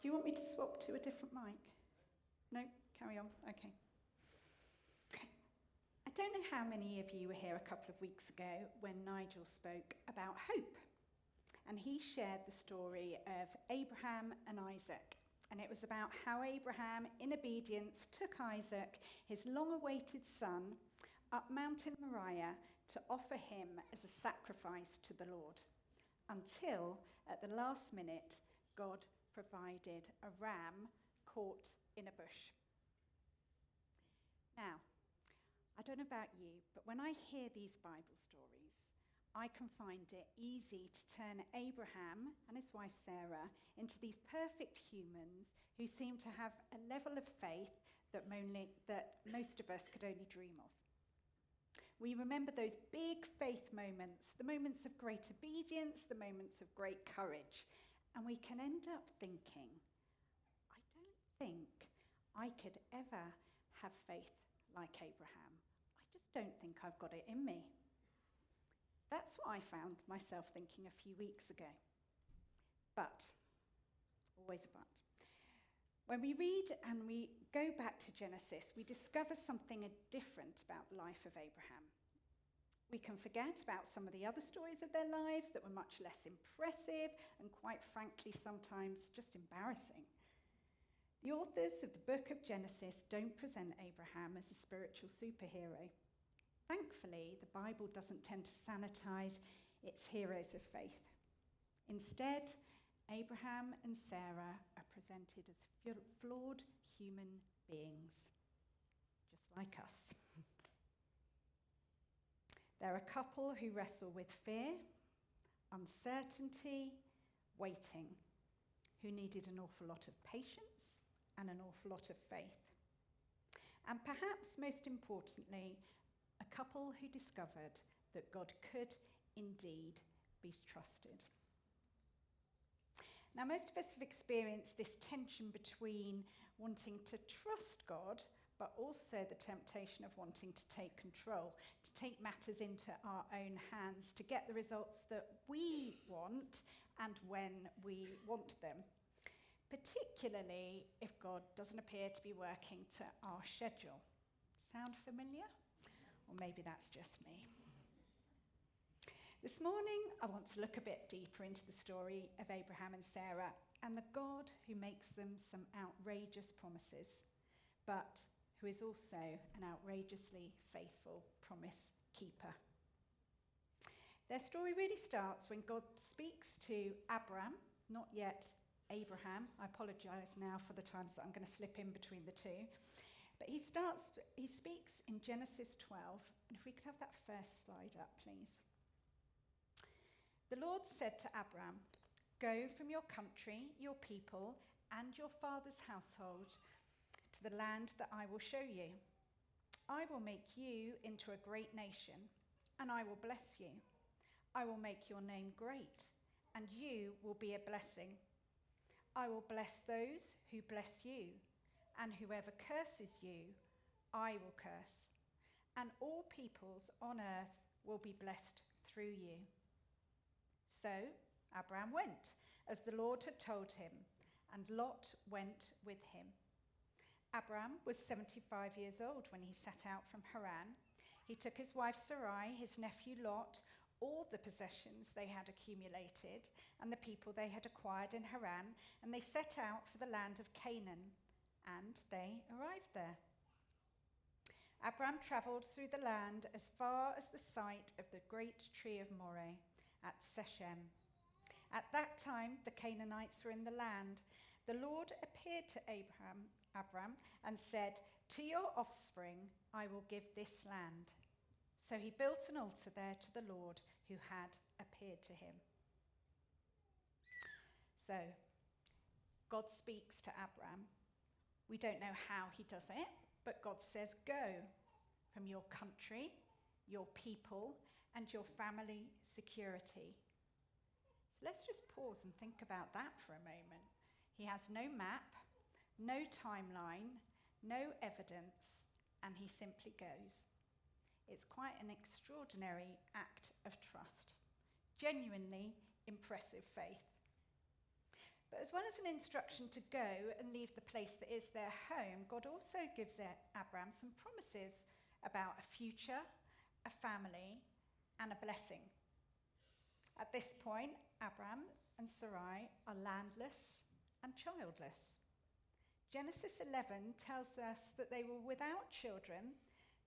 Do you want me to swap to a different mic? No? Carry on. Okay. I don't know how many of you were here a couple of weeks ago when Nigel spoke about hope. And he shared the story of Abraham and Isaac. And it was about how Abraham, in obedience, took Isaac, his long-awaited son, up Mountain Moriah to offer him as a sacrifice to the Lord. Until, at the last minute, God provided a ram caught in a bush. Now, I don't know about you, but when I hear these Bible stories, I can find it easy to turn Abraham and his wife Sarah into these perfect humans who seem to have a level of faith that most of us could only dream of. We remember those big faith moments, the moments of great obedience, the moments of great courage, and we can end up thinking, I don't think I could ever have faith like Abraham. I just don't think I've got it in me. That's what I found myself thinking a few weeks ago. But, always a but, when we read and we go back to Genesis, we discover something different about the life of Abraham. We can forget about some of the other stories of their lives that were much less impressive and, quite frankly, sometimes just embarrassing. The authors of the book of Genesis don't present Abraham as a spiritual superhero. Thankfully, the Bible doesn't tend to sanitize its heroes of faith. Instead, Abraham and Sarah are presented as flawed human beings, just like us. They're a couple who wrestle with fear, uncertainty, waiting, who needed an awful lot of patience and an awful lot of faith. And perhaps most importantly, a couple who discovered that God could indeed be trusted. Now, most of us have experienced this tension between wanting to trust God, but also the temptation of wanting to take control, to take matters into our own hands, to get the results that we want and when we want them, particularly if God doesn't appear to be working to our schedule. Sound familiar? Or maybe that's just me. This morning, I want to look a bit deeper into the story of Abraham and Sarah and the God who makes them some outrageous promises, but who is also an outrageously faithful promise keeper. Their story really starts when God speaks to Abram, not yet Abraham. I apologise now for the times that I'm going to slip in between the two. But he speaks in Genesis 12, and if we could have that first slide up, please. The Lord said to Abram, "Go from your country, your people, and your father's household to the land that I will show you. I will make you into a great nation, and I will bless you. I will make your name great, and you will be a blessing. I will bless those who bless you, and whoever curses you, I will curse. And all peoples on earth will be blessed through you." So Abram went, as the Lord had told him, and Lot went with him. Abram was 75 years old when he set out from Haran. He took his wife Sarai, his nephew Lot, all the possessions they had accumulated, and the people they had acquired in Haran, and they set out for the land of Canaan, and they arrived there. Abram travelled through the land as far as the site of the great tree of Moreh at Shechem. At that time, the Canaanites were in the land. The Lord appeared to Abram and said, "To your offspring I will give this land." So he built an altar there to the Lord who had appeared to him. So God speaks to Abram. We don't know how he does it, but God says, "Go from your country, your people, and your family security." So let's just pause and think about that for a moment. He has no map, no timeline, no evidence, and he simply goes. It's quite an extraordinary act of trust. Genuinely impressive faith. But as well as an instruction to go and leave the place that is their home, God also gives Abram some promises about a future, a family, and a blessing. At this point, Abram and Sarai are landless and childless. Genesis 11 tells us that they were without children,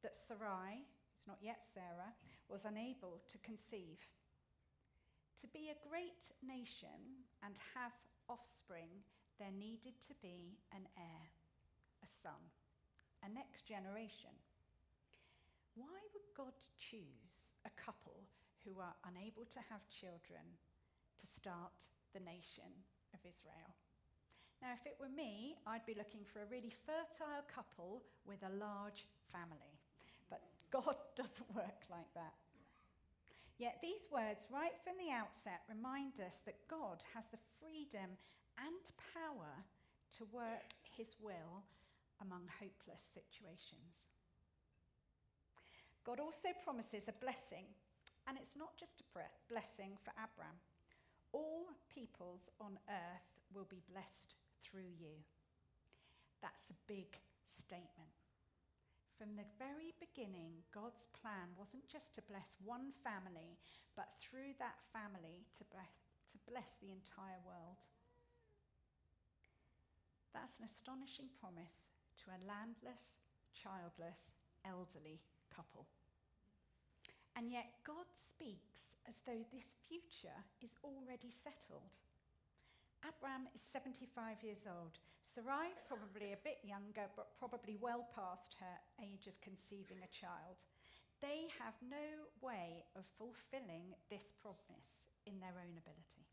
that Sarai, who's not yet Sarah, was unable to conceive. To be a great nation and have offspring, there needed to be an heir, a son, a next generation. Why would God choose a couple who are unable to have children to start the nation of Israel? Now, if it were me, I'd be looking for a really fertile couple with a large family. But God doesn't work like that. Yet these words, right from the outset, remind us that God has the freedom and power to work his will among hopeless situations. God also promises a blessing, and it's not just a blessing for Abram. All peoples on earth will be blessed through you. That's a big statement. From the very beginning, God's plan wasn't just to bless one family, but through that family to bless the entire world. That's an astonishing promise to a landless, childless, elderly couple. And yet God speaks as though this future is already settled. Abram is 75 years old. Sarai, probably a bit younger, but probably well past her age of conceiving a child. They have no way of fulfilling this promise in their own ability.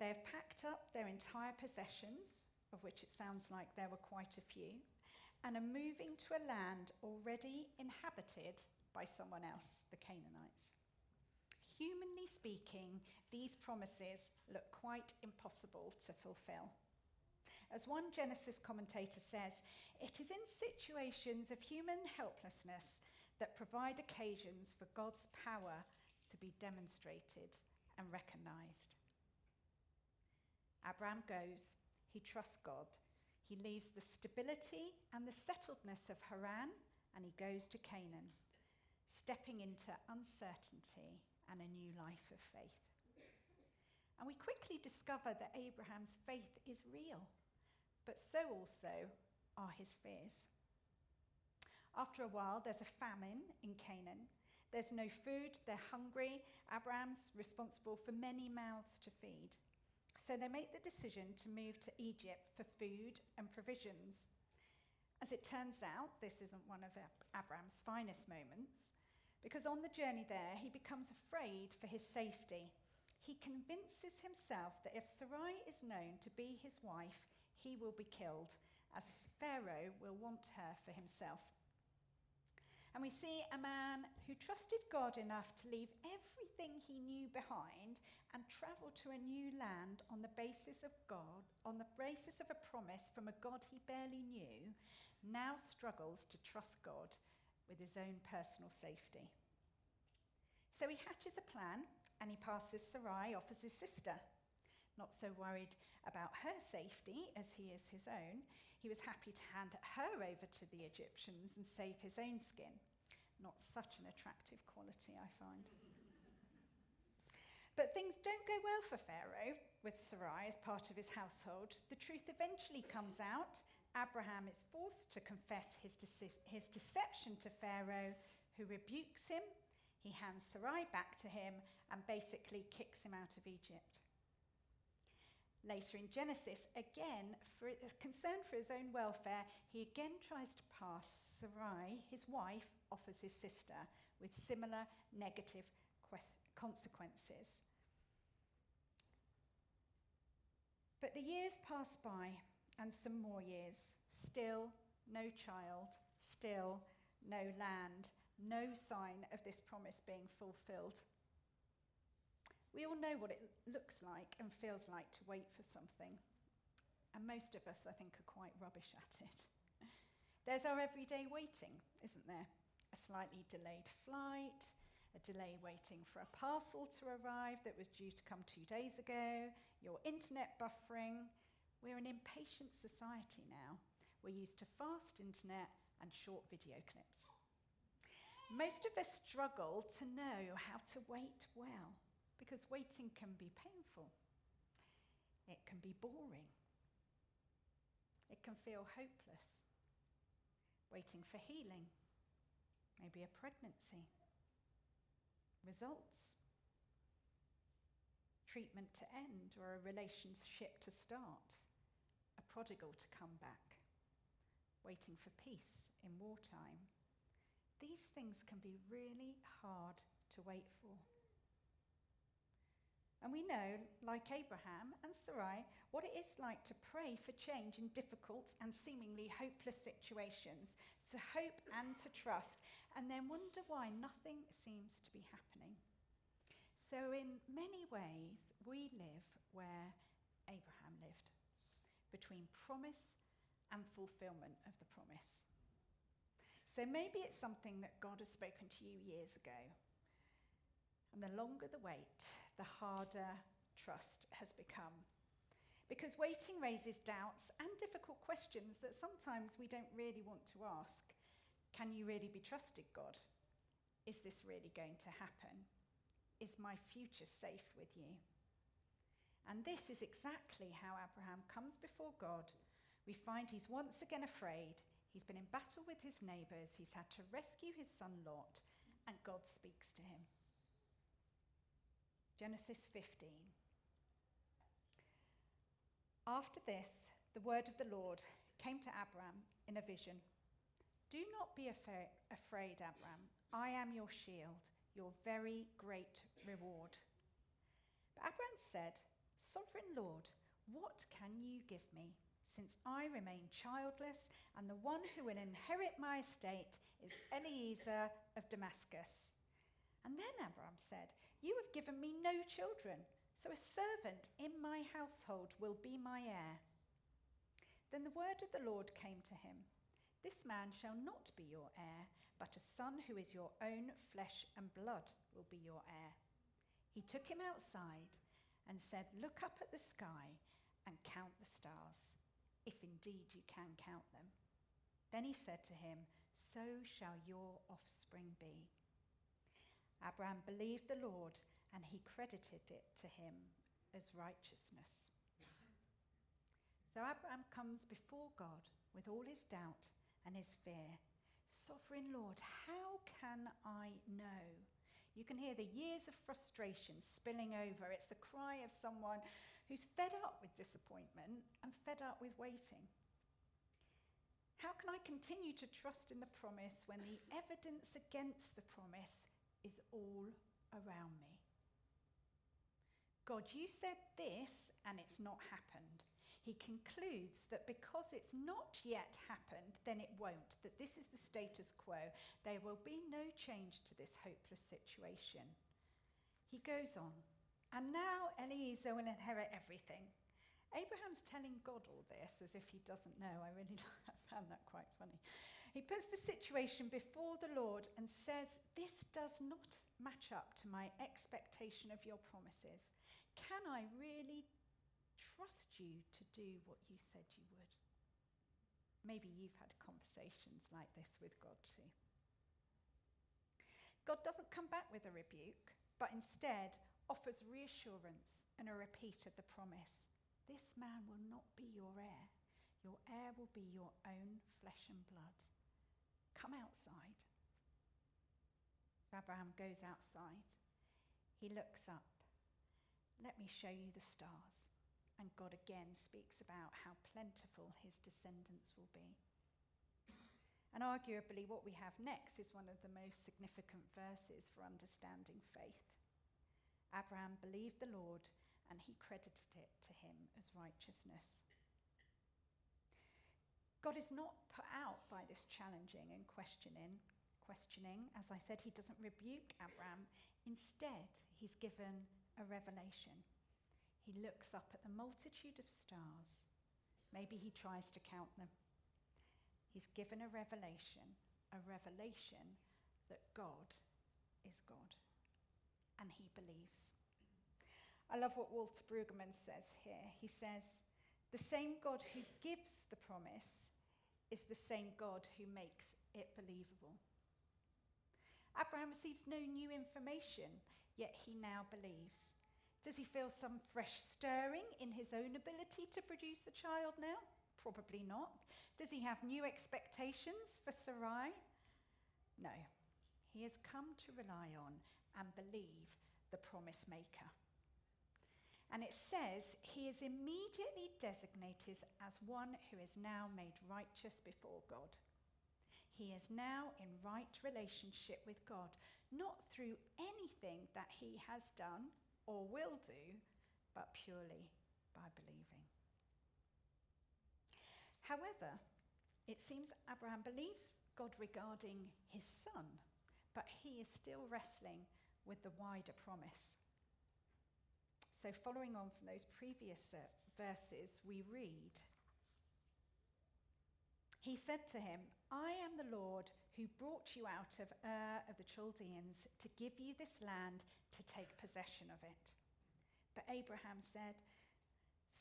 They have packed up their entire possessions, of which it sounds like there were quite a few, and are moving to a land already inhabited by someone else, the Canaanites. Humanly speaking, these promises look quite impossible to fulfill. As one Genesis commentator says, it is in situations of human helplessness that provide occasions for God's power to be demonstrated and recognized. Abram goes, he trusts God. He leaves the stability and the settledness of Haran, and he goes to Canaan, stepping into uncertainty and a new life of faith. And we quickly discover that Abraham's faith is real, but so also are his fears. After a while, there's a famine in Canaan. There's no food, they're hungry. Abraham's responsible for many mouths to feed. So they make the decision to move to Egypt for food and provisions. As it turns out, this isn't one of Abraham's finest moments, because on the journey there, he becomes afraid for his safety. He convinces himself that if Sarai is known to be his wife, he will be killed, as Pharaoh will want her for himself. And we see a man who trusted God enough to leave everything he knew behind and travel to a new land on the basis of God, on the basis of a promise from a God he barely knew, now struggles to trust God with his own personal safety. So he hatches a plan and he passes Sarai off as his sister. Not so worried about her safety as he is his own, he was happy to hand her over to the Egyptians and save his own skin. Not such an attractive quality, I find. But things don't go well for Pharaoh with Sarai as part of his household. The truth eventually comes out. Abraham is forced to confess his deception to Pharaoh, who rebukes him. He hands Sarai back to him and basically kicks him out of Egypt. Later in Genesis, again, concerned for his own welfare, he again tries to pass Sarai, his wife, off as his sister, with similar negative consequences. But the years pass by, and some more years. Still no child, still no land, no sign of this promise being fulfilled. We all know what it looks like and feels like to wait for something. And most of us, I think, are quite rubbish at it. There's our everyday waiting, isn't there? A slightly delayed flight, a delay waiting for a parcel to arrive that was due to come 2 days ago, your internet buffering. We're an impatient society now. We're used to fast internet and short video clips. Most of us struggle to know how to wait well, because waiting can be painful. It can be boring. It can feel hopeless. Waiting for healing, maybe a pregnancy, results, treatment to end or a relationship to start, a prodigal to come back, waiting for peace in wartime. These things can be really hard to wait for. And we know, like Abraham and Sarai, what it is like to pray for change in difficult and seemingly hopeless situations, to hope and to trust, and then wonder why nothing seems to be happening. So in many ways, we live where Abraham lived, between promise and fulfilment of the promise. So maybe it's something that God has spoken to you years ago. And the longer the wait, the harder trust has become. Because waiting raises doubts and difficult questions that sometimes we don't really want to ask. Can you really be trusted, God? Is this really going to happen? Is my future safe with you? And this is exactly how Abraham comes before God. We find he's once again afraid. He's been in battle with his neighbours. He's had to rescue his son Lot, and God speaks to him. Genesis 15. After this, the word of the Lord came to Abram in a vision. Do not be afraid, Abram. I am your shield, your very great reward. But Abram said, Sovereign Lord, what can you give me, since I remain childless, and the one who will inherit my estate is Eliezer of Damascus? And then Abram said, You have given me no children, so a servant in my household will be my heir. Then the word of the Lord came to him. This man shall not be your heir, but a son who is your own flesh and blood will be your heir. He took him outside and said, Look up at the sky and count the stars, if indeed you can count them. Then he said to him, So shall your offspring be. Abram believed the Lord, and he credited it to him as righteousness. So Abram comes before God with all his doubt and his fear. Sovereign Lord, how can I know? You can hear the years of frustration spilling over. It's the cry of someone who's fed up with disappointment and fed up with waiting. How can I continue to trust in the promise when the evidence against the promise is all around me? God, you said this and it's not happened. He concludes that because it's not yet happened, then it won't, that this is the status quo. There will be no change to this hopeless situation. He goes on, and now Eliezer will inherit everything. Abraham's telling God all this as if he doesn't know. I found that quite funny. He puts the situation before the Lord and says, This does not match up to my expectation of your promises. Can I really trust you to do what you said you would? Maybe you've had conversations like this with God too. God doesn't come back with a rebuke, but instead offers reassurance and a repeat of the promise. This man will not be your heir. Your heir will be your own flesh and blood. Come outside. So Abraham goes outside. He looks up. Let me show you the stars. And God again speaks about how plentiful his descendants will be. And arguably what we have next is one of the most significant verses for understanding faith. Abraham believed the Lord, and he credited it to him as righteousness. God is not put out by this challenging and questioning. As I said, he doesn't rebuke Abraham. Instead, he's given a revelation. He looks up at the multitude of stars. Maybe he tries to count them. He's given a revelation that God is God. And he believes. I love what Walter Brueggemann says here. He says, the same God who gives the promise is the same God who makes it believable. Abraham receives no new information, yet he now believes. Does he feel some fresh stirring in his own ability to produce a child now? Probably not. Does he have new expectations for Sarai? No. He has come to rely on and believe the promise maker. And it says he is immediately designated as one who is now made righteous before God. He is now in right relationship with God, not through anything that he has done or will do, but purely by believing. However, it seems Abraham believes God regarding his son, but he is still wrestling with the wider promise. So following on from those previous verses, we read, he said to him, I am the Lord who brought you out of Ur of the Chaldeans to give you this land to take possession of it. But Abraham said,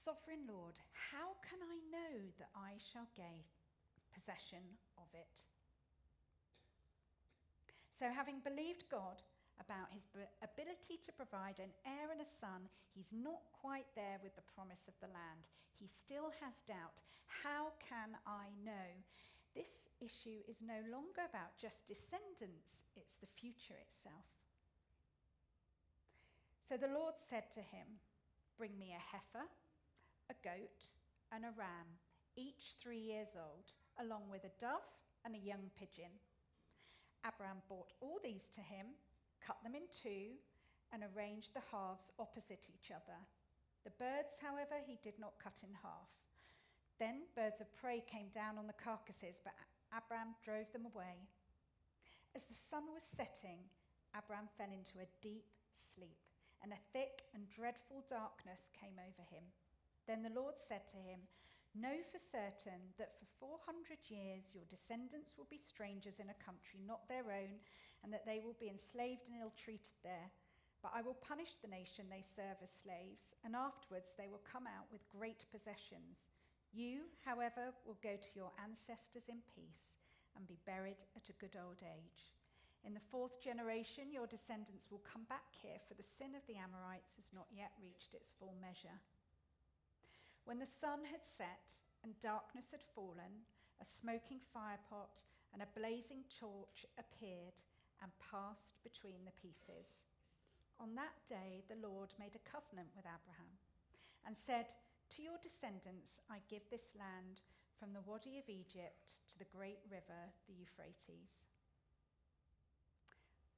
Sovereign Lord, how can I know that I shall gain possession of it? So having believed God about his ability to provide an heir and a son, he's not quite there with the promise of the land. He still has doubt. How can I know? This issue is no longer about just descendants, it's the future itself. So the Lord said to him, Bring me a heifer, a goat, and a ram, each 3 years old, along with a dove and a young pigeon. Abraham brought all these to him, cut them in two, and arranged the halves opposite each other. The birds, however, he did not cut in half. Then birds of prey came down on the carcasses, but Abraham drove them away. As the sun was setting, Abraham fell into a deep sleep, and a thick and dreadful darkness came over him. Then the Lord said to him, Know for certain that for 400 years your descendants will be strangers in a country not their own, and that they will be enslaved and ill-treated there. But I will punish the nation they serve as slaves, and afterwards they will come out with great possessions. You, however, will go to your ancestors in peace and be buried at a good old age. In the 4th generation, your descendants will come back here, for the sin of the Amorites has not yet reached its full measure. When the sun had set and darkness had fallen, a smoking firepot and a blazing torch appeared and passed between the pieces. On that day, the Lord made a covenant with Abraham and said, To your descendants I give this land from the Wadi of Egypt to the great river, the Euphrates.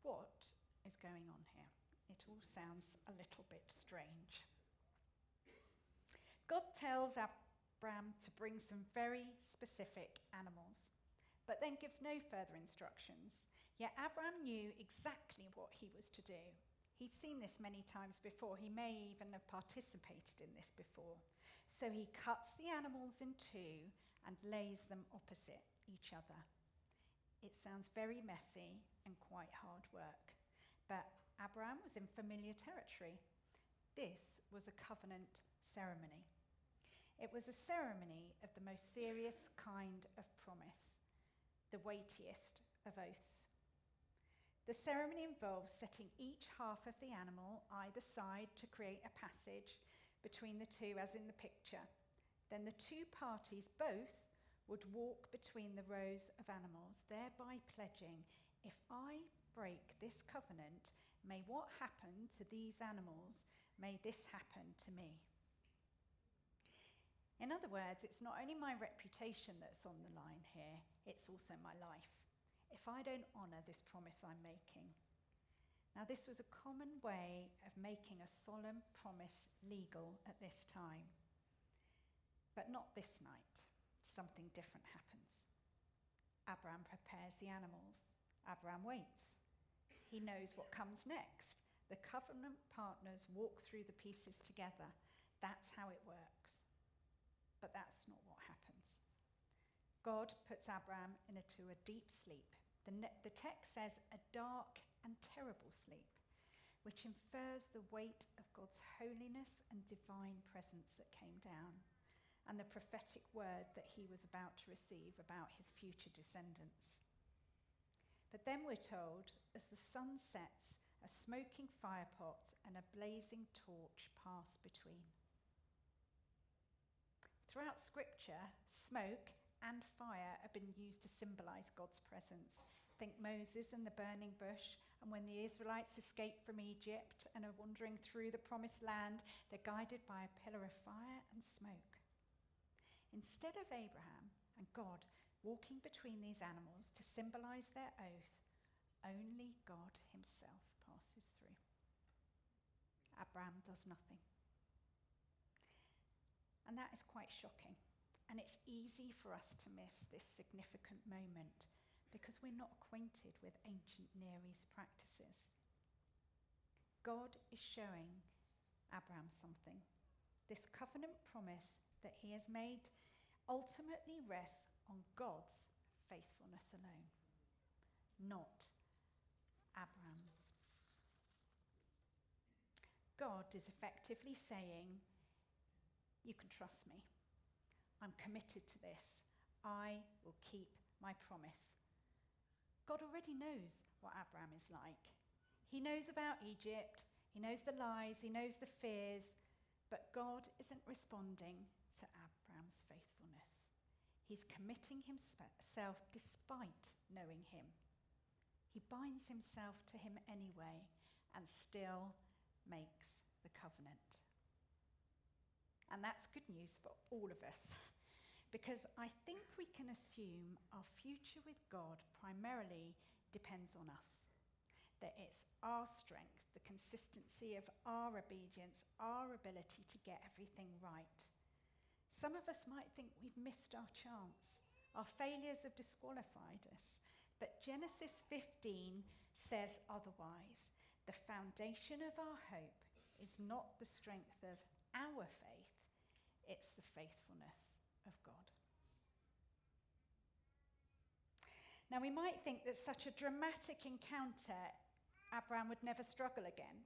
What is going on here? It all sounds a little bit strange. God tells Abraham to bring some very specific animals, but then gives no further instructions. Yet Abraham knew exactly what he was to do. He'd seen this many times before. He may even have participated in this before. So he cuts the animals in two and lays them opposite each other. It sounds very messy and quite hard work, but Abraham was in familiar territory. This was a covenant ceremony. It was a ceremony of the most serious kind of promise, the weightiest of oaths. The ceremony involves setting each half of the animal either side to create a passage between the two, as in the picture. Then the two parties both would walk between the rows of animals, thereby pledging, if I break this covenant, may what happened to these animals, may this happen to me. In other words, it's not only my reputation that's on the line here, it's also my life, if I don't honour this promise I'm making. Now, this was a common way of making a solemn promise legal at this time. But not this night. Something different happens. Abraham prepares the animals. Abraham waits. He knows what comes next. The covenant partners walk through the pieces together. That's how it works. But that's not what happens. God puts Abraham into a deep sleep. The text says a dark and terrible sleep, which infers the weight of God's holiness and divine presence that came down, and the prophetic word that he was about to receive about his future descendants. But then we're told, as the sun sets, a smoking firepot and a blazing torch pass between. Throughout Scripture, smoke and fire have been used to symbolize God's presence. Think Moses and the burning bush, and when the Israelites escape from Egypt and are wandering through the promised land, they're guided by a pillar of fire and smoke. Instead of Abraham and God walking between these animals to symbolize their oath, only God himself passes through. Abraham does nothing. And that is quite shocking. And it's easy for us to miss this significant moment because we're not acquainted with ancient Near East practices. God is showing Abraham something. This covenant promise that he has made ultimately rests on God's faithfulness alone, not Abraham's. God is effectively saying, you can trust me. I'm committed to this. I will keep my promise. God already knows what Abraham is like. He knows about Egypt. He knows the lies. He knows the fears. But God isn't responding to Abraham's faithfulness. He's committing himself despite knowing him. He binds himself to him anyway and still makes the covenant. And that's good news for all of us, because I think we can assume our future with God primarily depends on us. That it's our strength, the consistency of our obedience, our ability to get everything right. Some of us might think we've missed our chance. Our failures have disqualified us. But Genesis 15 says otherwise. The foundation of our hope is not the strength of our faith, it's the faithfulness of God. Now, we might think that such a dramatic encounter, Abraham would never struggle again.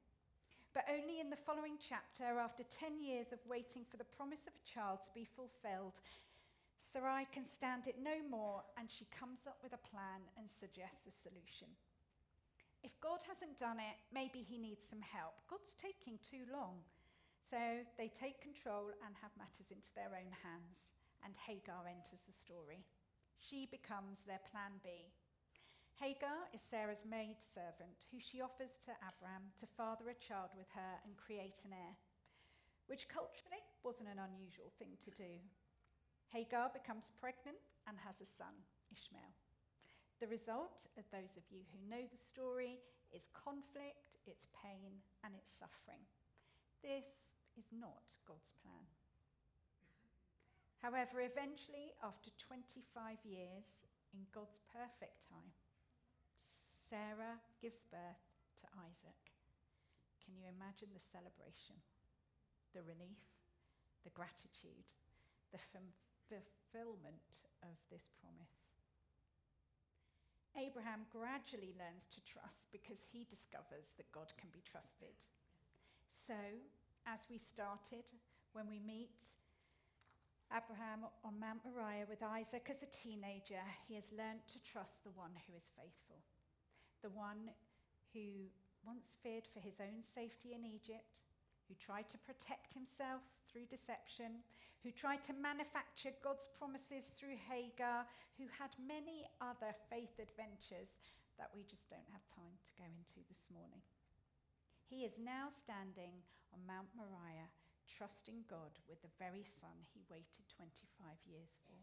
But only in the following chapter, after 10 years of waiting for the promise of a child to be fulfilled, Sarai can stand it no more, and she comes up with a plan and suggests a solution. If God hasn't done it, maybe he needs some help. God's taking too long. So they take control and have matters into their own hands, and Hagar enters the story. She becomes their plan B. Hagar is Sarah's maidservant, who she offers to Abraham to father a child with her and create an heir, which culturally wasn't an unusual thing to do. Hagar becomes pregnant and has a son, Ishmael. The result, of those of you who know the story, is conflict, it's pain, and it's suffering. This is not God's plan. However, eventually, after 25 years, in God's perfect time, Sarah gives birth to Isaac. Can you imagine the celebration, the relief, the gratitude, the fulfillment of this promise? Abraham gradually learns to trust because he discovers that God can be trusted. So, as we started, when we meet Abraham on Mount Moriah with Isaac as a teenager, he has learned to trust the one who is faithful, the one who once feared for his own safety in Egypt, who tried to protect himself through deception, who tried to manufacture God's promises through Hagar, who had many other faith adventures that we just don't have time to go into this morning. He is now standing on Mount Moriah, trusting God with the very son he waited 25 years for.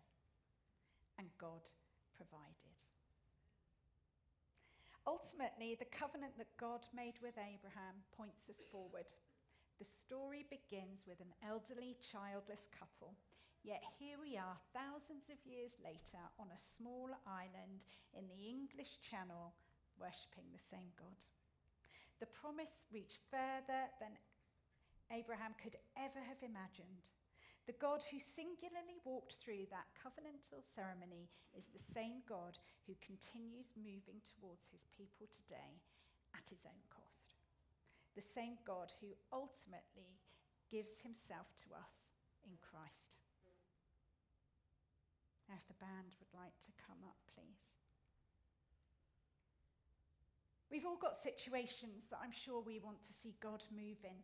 And God provided. Ultimately, the covenant that God made with Abraham points us forward. The story begins with an elderly, childless couple. Yet here we are, thousands of years later, on a small island in the English Channel, worshipping the same God. The promise reached further than Abraham could ever have imagined. The God who singularly walked through that covenantal ceremony is the same God who continues moving towards his people today at his own cost. The same God who ultimately gives himself to us in Christ. Now, if the band would like to come up, please. We've all got situations that I'm sure we want to see God move in,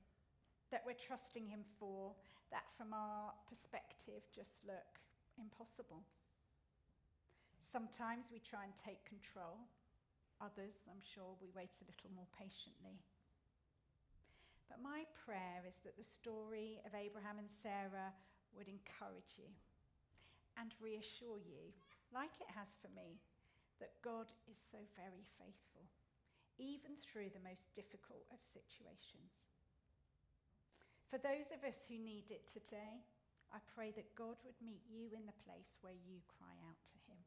that we're trusting him for, that from our perspective just look impossible. Sometimes we try and take control. Others, I'm sure, we wait a little more patiently. But my prayer is that the story of Abraham and Sarah would encourage you and reassure you, like it has for me, that God is so very faithful, even through the most difficult of situations. For those of us who need it today, I pray that God would meet you in the place where you cry out to him.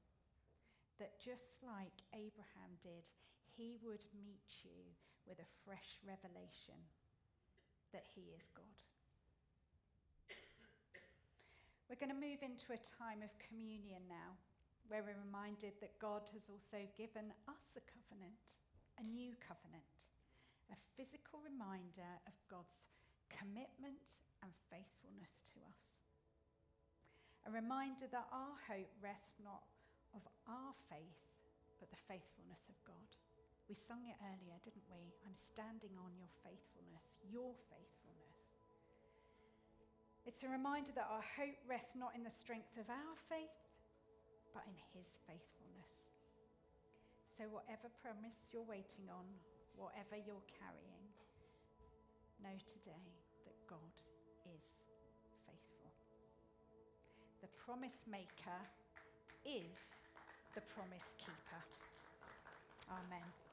That just like Abraham did, he would meet you with a fresh revelation that he is God. We're going to move into a time of communion now, where we're reminded that God has also given us a covenant, a new covenant, a physical reminder of God's commitment and faithfulness to us. A reminder that our hope rests not of our faith, but the faithfulness of God. We sung it earlier, didn't we? I'm standing on your faithfulness, your faithfulness. It's a reminder that our hope rests not in the strength of our faith, but in his faithfulness. So whatever promise you're waiting on, whatever you're carrying, know today that God is faithful. The promise maker is the promise keeper. Amen.